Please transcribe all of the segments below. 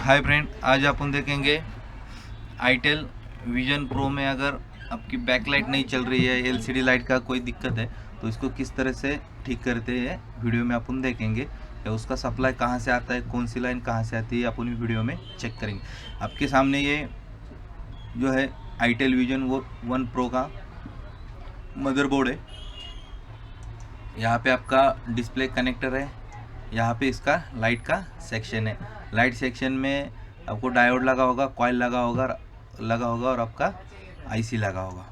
Hi friend, आज अपन देखेंगे itel vision pro में अगर आपकी बैकलाइट नहीं चल रही है, एलसीडी लाइट का कोई दिक्कत है तो इसको किस तरह से ठीक करते हैं वीडियो में अपन देखेंगे। या उसका सप्लाई कहाँ से आता है, कौन सी लाइन कहाँ से आती है, अपन वीडियो में चेक करेंगे। आपके सामने ये जो है आईटेल विजन वो 1 प्रो का मदरबोर्ड है। यहाँ पे आपका डिस्प्ले कनेक्टर है, यहाँ पे इसका लाइट का सेक्शन है। लाइट सेक्शन में आपको डायोड लगा होगा, कॉइल लगा होगा और आपका आईसी लगा होगा।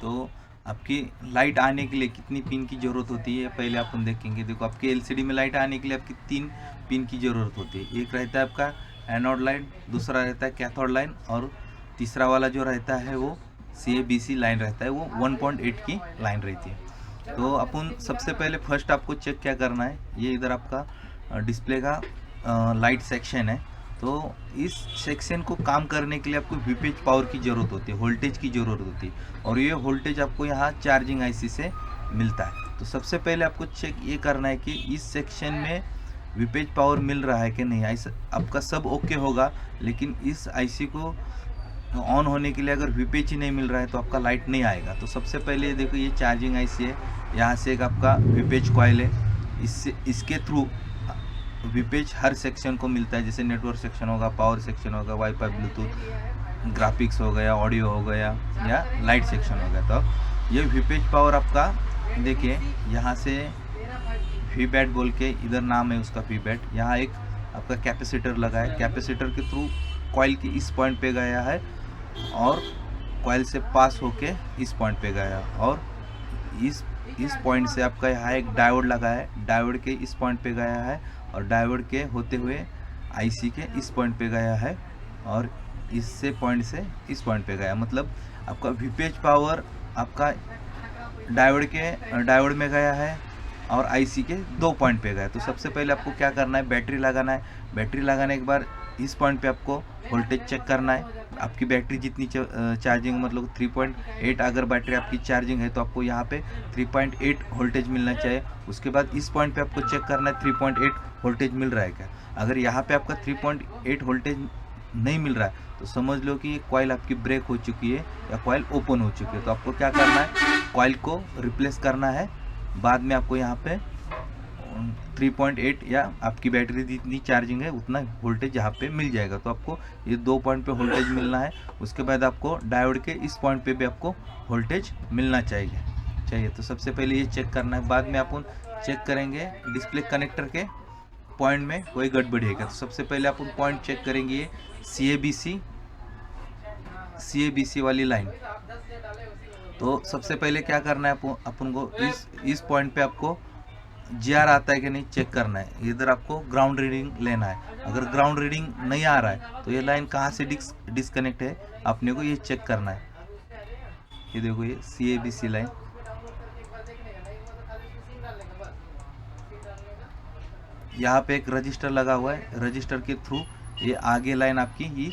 तो आपकी लाइट आने के लिए कितनी पिन की ज़रूरत होती है पहले अपन देखेंगे। देखो, आपकी एलसीडी में लाइट आने के लिए आपकी 3 पिन की ज़रूरत होती है। एक रहता है आपका एनोड लाइन, दूसरा रहता है कैथोड लाइन और तीसरा वाला जो रहता है वो CABC लाइन रहता है, वो 1.8 की लाइन रहती है। तो अपन सबसे पहले फर्स्ट आपको चेक क्या करना है, ये इधर आपका डिस्प्ले का लाइट सेक्शन है। तो इस सेक्शन को काम करने के लिए आपको वीपेज पावर की ज़रूरत होती है, वोल्टेज की ज़रूरत होती है और ये वोल्टेज आपको यहाँ चार्जिंग आईसी से मिलता है। तो सबसे पहले आपको चेक ये करना है कि इस सेक्शन में वीपेज पावर मिल रहा है कि नहीं। ऐसा आपका सब ओके होगा, लेकिन इस आईसी को ऑन होने के लिए अगर वीपेज ही नहीं मिल रहा है तो आपका लाइट नहीं आएगा। तो सबसे पहले देखो, ये चार्जिंग आईसी है, यहाँ से एक आपका वीपेज कॉइल है, इसके थ्रू वीपेज हर सेक्शन को मिलता है। जैसे नेटवर्क सेक्शन होगा, पावर सेक्शन होगा, वाईफाई, ब्लूटूथ, ग्राफिक्स हो गया, ऑडियो हो गया या लाइट सेक्शन हो गया। तो ये वीपेज पावर आपका देखिए, यहाँ से वीबैट बोल के इधर नाम है उसका वीबैट। यहाँ एक आपका कैपेसिटर लगा है, कैपेसिटर के थ्रू कॉइल की इस पॉइंट पे गया है और कॉइल से पास होके इस पॉइंट पे गया और इस पॉइंट से आपका यहाँ एक डायोड लगा है, डायोड के इस पॉइंट पे गया है और डायोड के होते हुए आईसी के इस पॉइंट पे गया है और इससे पॉइंट से इस पॉइंट पे गया। मतलब आपका वीपेज पावर आपका डायोड में गया है और आईसी के 2 पॉइंट पे गया। तो सबसे पहले आपको क्या करना है, बैटरी लगाना है। बैटरी लगाने के बाद इस पॉइंट पे आपको वोल्टेज चेक करना है। आपकी बैटरी जितनी चार्जिंग, मतलब 3.8 अगर बैटरी आपकी चार्जिंग है तो आपको यहाँ पे 3.8 वोल्टेज मिलना चाहिए। उसके बाद इस पॉइंट पे आपको चेक करना है 3.8 वोल्टेज मिल रहा है क्या। अगर यहाँ पे आपका 3.8 वोल्टेज नहीं मिल रहा है तो समझ लो कि कॉइल आपकी ब्रेक हो चुकी है या कॉइल ओपन हो चुकी है। तो आपको क्या करना है, कॉइल को रिप्लेस करना है। बाद में आपको यहाँ पे 3.8 या आपकी बैटरी जितनी चार्जिंग है उतना वोल्टेज यहाँ पे मिल जाएगा। तो आपको ये 2 पॉइंट पे वोल्टेज मिलना है। उसके बाद आपको डायोड के इस पॉइंट पे भी आपको वोल्टेज मिलना चाहिए। तो सबसे पहले ये चेक करना है। बाद में अपन चेक करेंगे डिस्प्ले कनेक्टर के पॉइंट में कोई गड़बड़ी है क्या। तो सबसे पहले अपन पॉइंट चेक करेंगे ये CABC वाली लाइन। तो सबसे पहले क्या करना है, अपन को इस पॉइंट पे आपको GR आता है कि नहीं चेक करना है। इधर आपको ग्राउंड रीडिंग लेना है। अगर ग्राउंड रीडिंग नहीं आ रहा है तो ये लाइन कहाँ से डिस्कनेक्ट है अपने को ये चेक करना है। ये देखो, ये CABC लाइन, यहाँ पे एक रजिस्टर लगा हुआ है। रजिस्टर के थ्रू ये आगे लाइन आपकी ये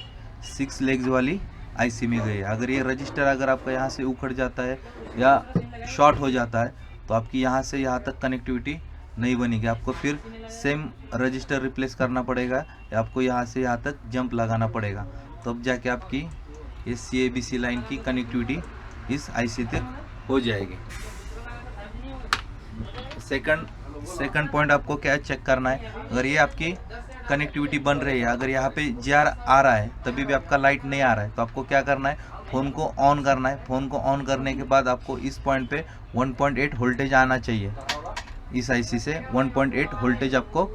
6 लेग्स वाली आईसी में गई है। अगर ये रजिस्टर अगर आपका यहाँ से उखड़ जाता है या शॉर्ट हो जाता है तो आपकी यहाँ से यहाँ तक कनेक्टिविटी नहीं बनेगी। आपको फिर सेम रजिस्टर रिप्लेस करना पड़ेगा या आपको यहाँ से यहाँ तक जंप लगाना पड़ेगा, तब जाके आपकी ये CABC लाइन की कनेक्टिविटी इस आईसी तक हो जाएगी। सेकंड पॉइंट आपको क्या चेक करना है, अगर ये आपकी कनेक्टिविटी बन रही है, अगर यहाँ पे GR आ रहा है तभी भी आपका लाइट नहीं आ रहा है तो आपको क्या करना है, फ़ोन को ऑन करना है। फ़ोन को ऑन करने के बाद आपको इस पॉइंट पे 1.8 वोल्टेज आना चाहिए। इस आईसी से 1.8 वोल्टेज आपको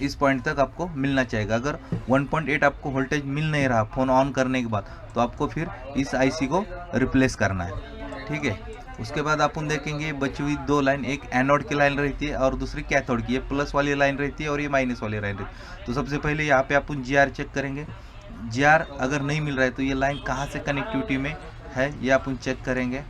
इस पॉइंट तक आपको मिलना चाहिए। अगर 1.8 आपको वोल्टेज मिल नहीं रहा फ़ोन ऑन करने के बाद तो आपको फिर इस आईसी को रिप्लेस करना है, ठीक है। उसके बाद अपन देखेंगे बची हुई 2 लाइन, एक एनोड की लाइन रहती है और दूसरी कैथोड की। ये प्लस वाली लाइन रहती है और ये माइनस वाली लाइन रहती है। तो सबसे पहले यहाँ पे अपन GR चेक करेंगे। GR अगर नहीं मिल रहा है तो ये लाइन कहाँ से कनेक्टिविटी में है ये अपन चेक करेंगे।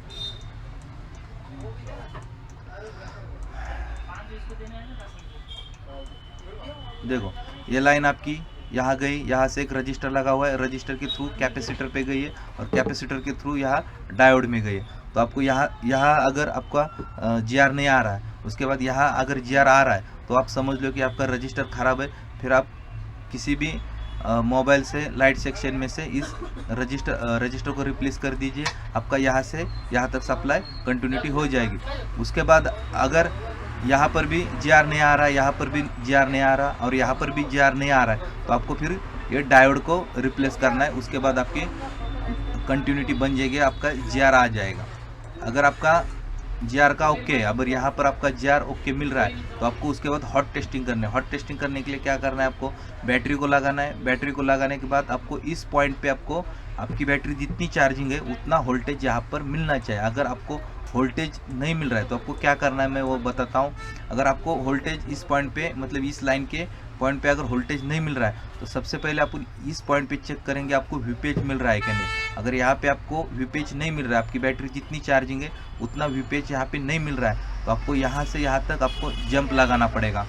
देखो, ये लाइन आपकी यहाँ गई, यहाँ से एक रजिस्टर लगा हुआ है, रजिस्टर के थ्रू कैपेसिटर पे गई है और कैपेसिटर के थ्रू यहाँ डायोड में गई है। तो आपको यहाँ अगर आपका GR नहीं आ रहा है, उसके बाद यहाँ अगर GR आ रहा है तो आप समझ लो कि आपका रजिस्टर ख़राब है। फिर आप किसी भी मोबाइल से लाइट सेक्शन में से इस रजिस्टर को रिप्लेस कर दीजिए। आपका यहाँ से यहाँ तक सप्लाई कंटिन्यूटी हो जाएगी। उसके बाद अगर यहाँ पर भी GR नहीं आ रहा है, यहाँ पर भी GR नहीं आ रहा और यहाँ पर भी GR नहीं आ रहा है, तो आपको फिर ये डायोड को रिप्लेस करना है। उसके बाद आपकी कंटिन्यूटी बन जाएगी, आपका GR आ जाएगा। अगर आपका GR का ओके है, अगर यहाँ पर आपका GR ओके मिल रहा है, तो आपको उसके बाद हॉट टेस्टिंग करना है। हॉट टेस्टिंग करने के लिए क्या करना है, आपको बैटरी को लगाना है। बैटरी को लगाने के बाद आपको इस पॉइंट पे आपको आपकी बैटरी जितनी चार्जिंग है उतना वोल्टेज यहाँ पर मिलना चाहिए। अगर आपको वोल्टेज नहीं मिल रहा है तो आपको क्या करना है मैं वो बताता हूँ। अगर आपको वोल्टेज इस पॉइंट पे, मतलब इस लाइन के पॉइंट पे अगर वोल्टेज नहीं मिल रहा है, तो सबसे पहले आप इस पॉइंट पे चेक करेंगे आपको वीपेज मिल रहा है कि नहीं। अगर यहाँ पे आपको वीपेज नहीं मिल रहा है, आपकी बैटरी जितनी चार्जिंग है उतना वीपेज यहाँ पे नहीं मिल रहा है, तो आपको यहाँ से यहाँ तक आपको जंप लगाना पड़ेगा,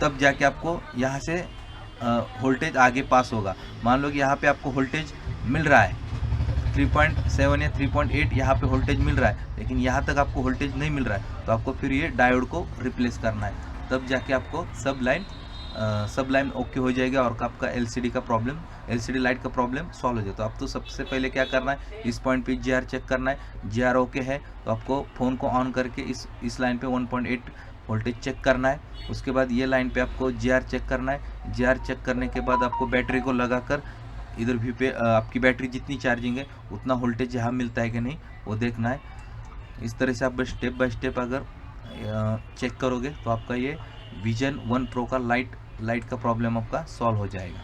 तब जाके आपको यहाँ से वोल्टेज आगे पास होगा। मान लो कि यहाँ पे आपको वोल्टेज मिल रहा है 3.7 या 3.8 यहाँ पे वोल्टेज मिल रहा है, लेकिन यहाँ तक आपको वोल्टेज नहीं मिल रहा है, तो आपको फिर ये डायोड को रिप्लेस करना है। तब जाके आपको सब लाइन ओके हो जाएगा और आपका LCD का प्रॉब्लम, LCD लाइट का प्रॉब्लम सॉल्व हो जाए। तो आप तो सबसे पहले क्या करना है, इस पॉइंट पे GR चेक करना है। GR ओके है तो आपको फ़ोन को ऑन करके इस लाइन पे 1.8 वोल्टेज चेक करना है। उसके बाद ये लाइन पे आपको GR चेक करना है। GR चेक करने के बाद आपको बैटरी को लगाकर इधर भी पे आपकी बैटरी जितनी चार्जिंग है उतना वोल्टेज यहाँ मिलता है कि नहीं वो देखना है। इस तरह से आप स्टेप बाय स्टेप अगर चेक करोगे तो आपका ये विजन 1 प्रो का लाइट का प्रॉब्लम आपका सॉल्व हो जाएगा।